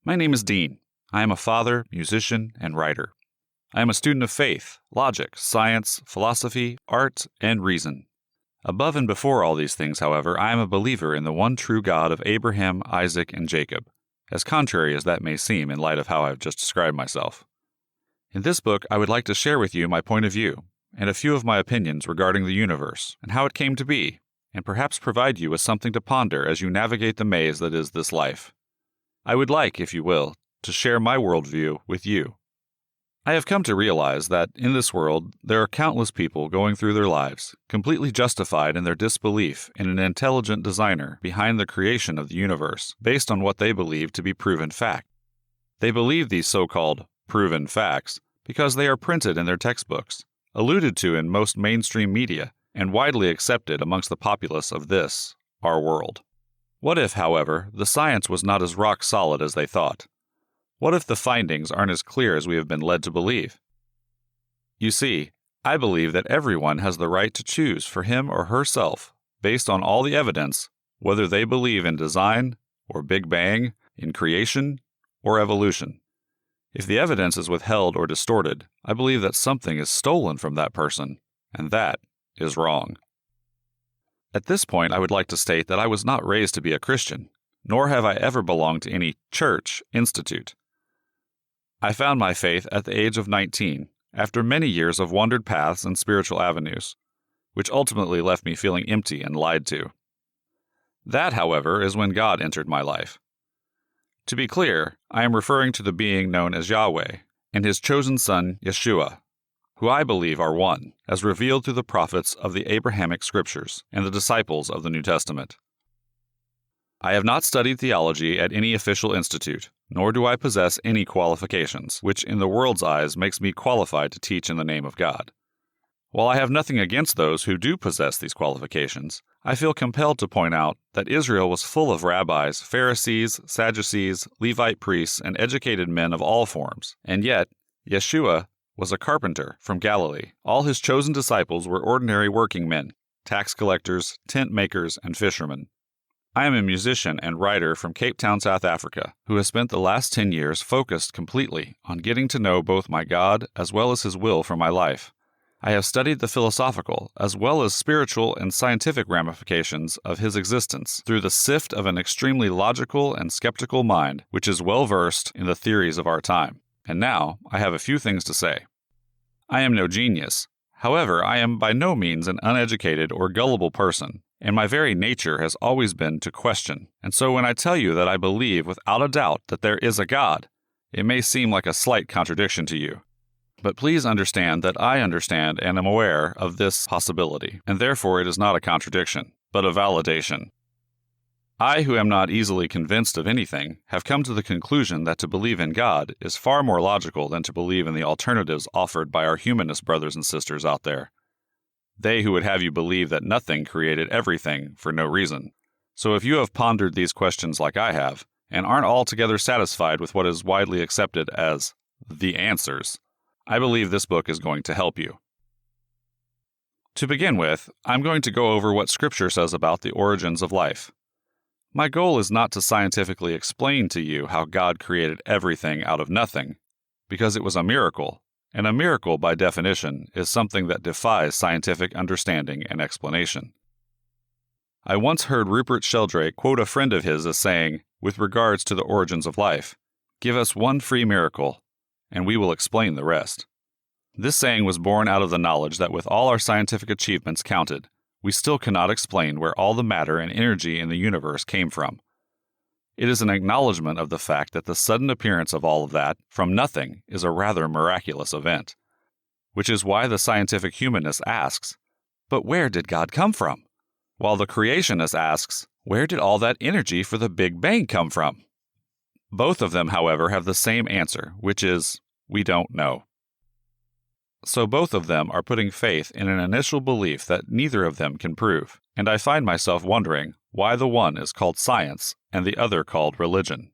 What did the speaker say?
My name is Dean. I am a father, musician, and writer. I am a student of faith, logic, science, philosophy, art, and reason. Above and before all these things, however, I am a believer in the one true God of Abraham, Isaac, and Jacob, as contrary as that may seem in light of how I have just described myself. In this book, I would like to share with you my point of view, and a few of my opinions regarding the universe and how it came to be, and perhaps provide you with something to ponder as you navigate the maze that is this life. I would like, if you will, to share my worldview with you. I have come to realize that, in this world, there are countless people going through their lives, completely justified in their disbelief in an intelligent designer behind the creation of the universe, based on what they believe to be proven fact. They believe these so-called proven facts because they are printed in their textbooks, alluded to in most mainstream media, and widely accepted amongst the populace of this, our world. What if, however, the science was not as rock solid as they thought? What if the findings aren't as clear as we have been led to believe? You see, I believe that everyone has the right to choose for him or herself, based on all the evidence, whether they believe in design, or Big Bang, in creation, or evolution. If the evidence is withheld or distorted, I believe that something is stolen from that person, and that is wrong. At this point, I would like to state that I was not raised to be a Christian, nor have I ever belonged to any church institute. I found my faith at the age of 19, after many years of wandered paths and spiritual avenues, which ultimately left me feeling empty and lied to. That, however, is when God entered my life. To be clear, I am referring to the being known as Yahweh and his chosen son, Yeshua, who I believe are one, as revealed through the prophets of the Abrahamic scriptures and the disciples of the New Testament. I have not studied theology at any official institute, nor do I possess any qualifications, which in the world's eyes makes me qualified to teach in the name of God. While I have nothing against those who do possess these qualifications, I feel compelled to point out that Israel was full of rabbis, Pharisees, Sadducees, Levite priests, and educated men of all forms, and yet Yeshua was a carpenter from Galilee. All his chosen disciples were ordinary working men, tax collectors, tent makers, and fishermen. I am a musician and writer from Cape Town, South Africa, who has spent the last 10 years focused completely on getting to know both my God as well as his will for my life. I have studied the philosophical as well as spiritual and scientific ramifications of his existence through the sift of an extremely logical and skeptical mind which is well versed in the theories of our time. And now I have a few things to say. I am no genius. However, I am by no means an uneducated or gullible person, and my very nature has always been to question. And so when I tell you that I believe without a doubt that there is a God, it may seem like a slight contradiction to you. But please understand that I understand and am aware of this possibility, and therefore it is not a contradiction, but a validation. I, who am not easily convinced of anything, have come to the conclusion that to believe in God is far more logical than to believe in the alternatives offered by our humanist brothers and sisters out there. They who would have you believe that nothing created everything for no reason. So if you have pondered these questions like I have, and aren't altogether satisfied with what is widely accepted as the answers, I believe this book is going to help you. To begin with, I'm going to go over what Scripture says about the origins of life. My goal is not to scientifically explain to you how God created everything out of nothing, because it was a miracle, and a miracle, by definition, is something that defies scientific understanding and explanation. I once heard Rupert Sheldrake quote a friend of his as saying, with regards to the origins of life, "Give us one free miracle, and we will explain the rest." This saying was born out of the knowledge that with all our scientific achievements counted, we still cannot explain where all the matter and energy in the universe came from. It is an acknowledgement of the fact that the sudden appearance of all of that from nothing is a rather miraculous event, which is why the scientific humanist asks, but where did God come from? While the creationist asks, where did all that energy for the Big Bang come from? Both of them, however, have the same answer, which is, we don't know. So both of them are putting faith in an initial belief that neither of them can prove, and I find myself wondering why the one is called science and the other called religion.